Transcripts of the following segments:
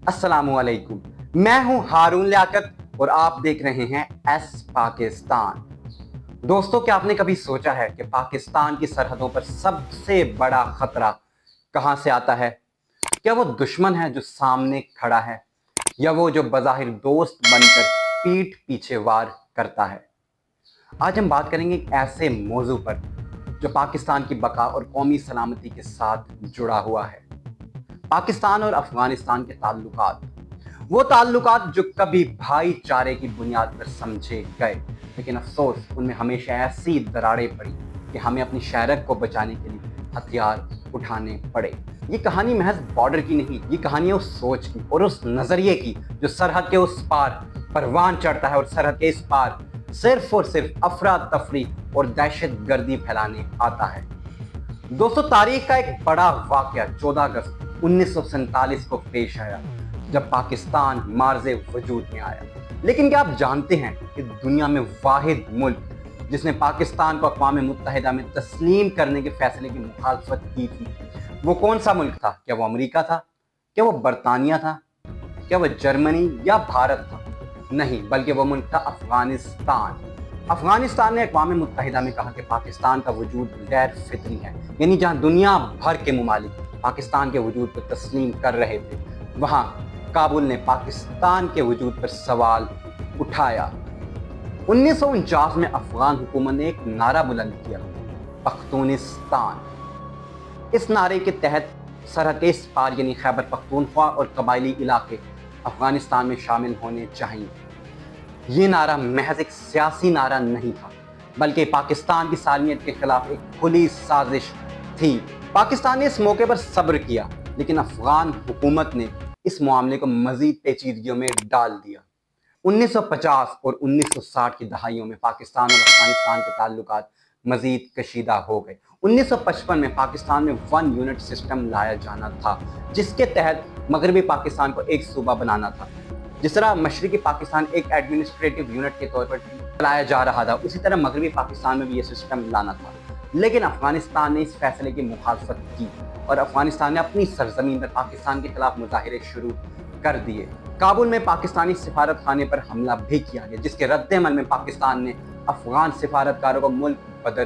अस्सलामु अलैकुम। मैं हूं हारून लियाकत और आप देख रहे हैं एस पाकिस्तान। दोस्तों, क्या आपने कभी सोचा है कि पाकिस्तान की सरहदों पर सबसे बड़ा खतरा कहां से आता है? क्या वो दुश्मन है जो सामने खड़ा है, या वो जो बज़ाहिर दोस्त बनकर पीठ पीछे वार करता है? आज हम बात करेंगे एक ऐसे मौजू पर जो पाकिस्तान की बका और कौमी सलामती के साथ जुड़ा हुआ है। पाकिस्तान और अफगानिस्तान के ताल्लुकात, वो ताल्लुकात जो कभी भाईचारे की बुनियाद पर समझे गए, लेकिन अफसोस उनमें हमेशा ऐसी दरारें पड़ी कि हमें अपनी शहरत को बचाने के लिए हथियार उठाने पड़े। ये कहानी महज बॉर्डर की नहीं, ये कहानी है उस सोच की और उस नज़रिए की जो सरहद के उस पार परवान चढ़ता है और सरहद के इस पार सिर्फ और सिर्फ अफरा तफरी और दहशत गर्दी फैलाने आता है। दोस्तों, तारीख का एक बड़ा वाक़या 14 अगस्त 1947 को पेश आया, जब पाकिस्तान मार्ज़े वजूद में आया। लेकिन क्या आप जानते हैं कि दुनिया में वाहिद मुल्क जिसने पाकिस्तान को अक़वाम मुत्तहिदा में तस्लीम करने के फैसले की मुखालफत की थी, वो कौन सा मुल्क था? क्या वो अमेरिका था? क्या वो बरतानिया था? क्या वो जर्मनी या भारत था? नहीं, बल्कि वो मुल्क था अफगानिस्तान। अफगानिस्तान ने अक़वाम मुत्तहिदा में कहा कि पाकिस्तान का वजूद गैर फितरी है, यानी जहाँ दुनिया भर के मुमालिक पाकिस्तान के वजूद को तस्लीम कर रहे थे, वहाँ काबुल ने पाकिस्तान के वजूद पर सवाल उठाया। 1949 में अफगान हुकूमत ने एक नारा बुलंद किया, पख्तूनिस्तान। इस नारे के तहत सरहद के इस पार यानी खैबर पख्तूनख्वा और कबायली इलाके अफगानिस्तान में शामिल होने चाहिए। ये नारा महज एक सियासी नारा नहीं था, बल्कि पाकिस्तान की सालमियत के खिलाफ एक खुली साजिश थी। पाकिस्तान ने इस मौके पर सब्र किया, लेकिन अफगान हुकूमत ने इस मामले को मजीद पेचीदगियों में डाल दिया। 1950 और 1960 की दहाइयों में पाकिस्तान और अफगानिस्तान के ताल्लुकात मजीद कशीदा हो गए। 1955 में पाकिस्तान में 1 यूनिट सिस्टम लाया जाना था, जिसके तहत मगरबी पाकिस्तान को एक सूबा बनाना था। जिस तरह मशरकी पाकिस्तान एक एडमिनिस्ट्रेटिव यूनिट के तौर पर चलाया जा रहा था, उसी तरह मगरबी पाकिस्तान में भी ये सिस्टम लाना था। लेकिन अफगानिस्तान ने इस फैसले की मुखालफत की और अफगानिस्तान ने अपनी सरजमीन पर पाकिस्तान के खिलाफ मुजाहिरे शुरू कर दिए। काबुल में पाकिस्तानी सिफारत खाने पर हमला भी किया गया, जिसके रद्द-ए-अमल में पाकिस्तान ने अफगान सिफारतकारों को मुल्क बदर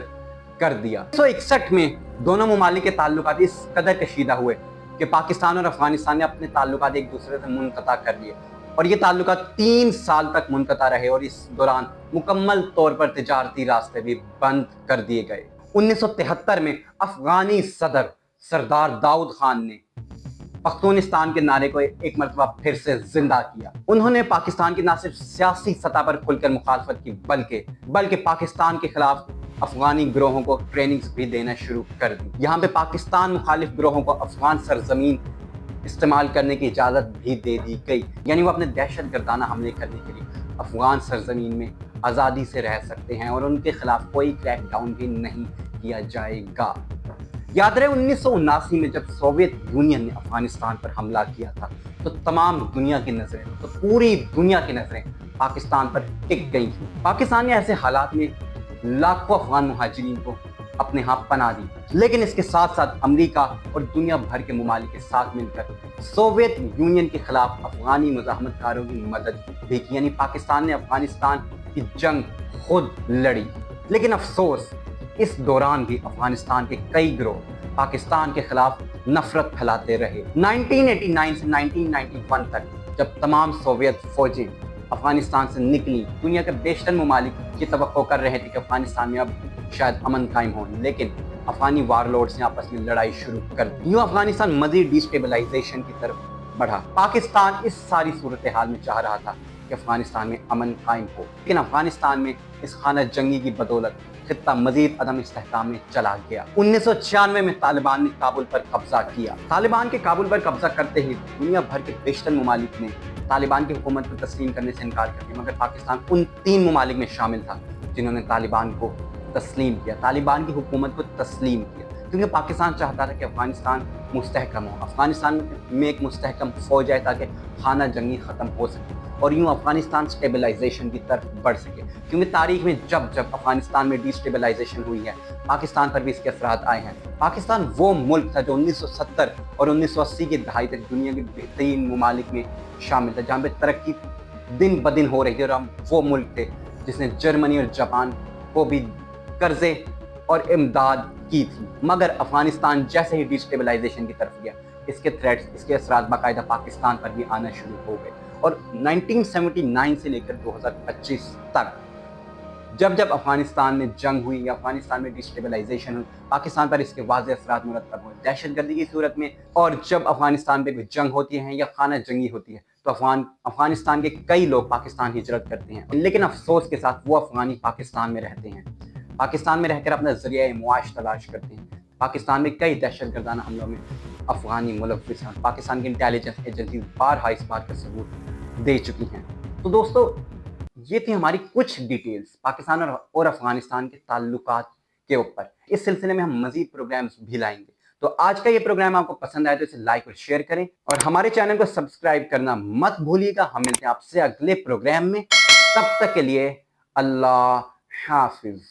कर दिया। 1961 में दोनों मुमालिक के ताल्लुकात इस कदर कशीदा हुए कि पाकिस्तान और अफगानिस्तान ने अपने ताल्लुकात एक दूसरे से मुनक़ता कर लिए, और ये ताल्लुकात 3 साल तक मुनक़ता रहे और इस दौरान मुकम्मल तौर पर तिजारती रास्ते भी बंद कर दिए गए। 1973 में अफगानी सदर सरदार दाऊद खान ने पख्तूनिस्तान के नारे को एक मरतबा फिर से जिंदा किया। उन्होंने पाकिस्तान की न सिर्फ सियासी सतह पर खुलकर मुखालफत की, बल्कि पाकिस्तान के खिलाफ अफगानी गिरोहों को ट्रेनिंग्स भी देना शुरू कर दी। यहाँ पे पाकिस्तान मुखालिफ गिरोहों को अफगान सरजमीन इस्तेमाल करने की इजाज़त भी दे दी गई, यानी वो अपने दहशत गर्दाना हमले करने के लिए अफगान सरजमीन में आज़ादी से रह सकते हैं और उनके खिलाफ कोई क्रैकडाउन भी नहीं किया जाएगा। याद रहे 1979 में जब सोवियत यूनियन ने अफगानिस्तान पर हमला किया था, तो तमाम दुनिया की नज़रें, तो पूरी दुनिया की नज़रें पाकिस्तान पर टिक गई थी। पाकिस्तान ने ऐसे हालात में लाखों अफगान मुहाजिरीन को अपने यहाँ पनाह दी, लेकिन इसके साथ साथ अमेरिका और दुनिया भर के मुमालिक के साथ मिलकर सोवियत यूनियन के खिलाफ अफगानी मुजाहमतकारों की मदद भी की, यानी पाकिस्तान ने अफगानिस्तान की जंग खुद लड़ी। लेकिन अफसोस, इस दौरान भी अफगानिस्तान के कई गिरोह पाकिस्तान के खिलाफ नफरत फैलाते रहे। 1989 से 1991 तक जब तमाम सोवियत फौजें अफगानिस्तान से निकली, दुनिया के बेशतर मुमालिक ये तवक्को कर रहे थे कि अफगानिस्तान में अब शायद अमन कायम हो, लेकिन अफगानी वारलॉर्ड्स ने आपस में लड़ाई शुरू कर दी। यूँ अफगानिस्तान मजीद डिस्टेबलाइजेशन की तरफ बढ़ा। पाकिस्तान इस सारी सूरत हाल में चाह रहा था कि अफगानिस्तान में अमन कायम हो, लेकिन अफगानिस्तान में इस खाना जंगी की बदौलत खित्ता मजीद अदम इस्तेहकाम में चला गया। 1996 में तालिबान ने काबुल पर कब्जा किया। तालिबान के काबुल पर कब्जा करते ही दुनिया भर के बेशतर मुमालिक ने तालिबान की हुकूमत को तस्लीम करने से इनकार कर दिया, मगर पाकिस्तान उन 3 मुमालिक में शामिल था जिन्होंने तालिबान को तस्लीम किया, तालिबान की हुकूमत को तस्लीम किया। क्योंकि पाकिस्तान चाहता था कि अफगानिस्तान मुस्तहकम हो, अफगानिस्तान में एक मुस्तहकम फौज आए ताकि खाना जंगी ख़त्म हो सके और यूँ अफगानिस्तान स्टेबलाइजेशन की तरफ बढ़ सके। क्योंकि तारीख में जब जब अफगानिस्तान में डिस्टेबलाइजेशन हुई है, पाकिस्तान पर भी इसके असरात आए हैं। पाकिस्तान वो मुल्क था जो 1970 और 1980 की दहाई तक दुनिया के बेहतरीन ममालिक में शामिल था, जहाँ पर तरक्की दिन ब दिन हो रही थी, और हम वो मुल्क थे जिसने जर्मनी और जापान को भी कर्जे और इमदाद की थी। मगर अफगानिस्तान जैसे ही डिस्टेबलाइजेशन की तरफ गया, इसके थ्रेट्स, इसके असरात बाकायदा पाकिस्तान पर भी आना शुरू हो गए। और 1979 से लेकर 2025 तक जब जब अफगानिस्तान में जंग हुई या अफगानिस्तान में डिस्टेबलाइजेशन हुई, पाकिस्तान पर इसके वाज़ेह असरात मुरतब हुए दहशतगर्दी की सूरत में। और जब अफगानिस्तान में कोई जंग होती है या खाना जंगी होती है तो अफगानिस्तान के कई लोग पाकिस्तान हिजरत करते हैं, लेकिन अफसोस के साथ वो अफगानी पाकिस्तान में रहते हैं, पाकिस्तान में रहकर अपना ज़रिया मुआश तलाश करते हैं। पाकिस्तान में कई दहशतगर्दाना हमलों में अफगानी मुलव्विस हैं। पाकिस्तान की इंटेलिजेंस एजेंसी बारहा इस बात का सबूत दे चुकी हैं। तो दोस्तों, ये थी हमारी कुछ डिटेल्स पाकिस्तान और अफगानिस्तान के ताल्लुकात के ऊपर। इस सिलसिले में हम मजीद प्रोग्राम्स भी लाएंगे। तो आज का ये प्रोग्राम आपको पसंद आया तो इसे लाइक और शेयर करें, और हमारे चैनल को सब्सक्राइब करना मत भूलिएगा। हम मिलते हैं आपसे अगले प्रोग्राम में, तब तक के लिए अल्लाह हाफिज।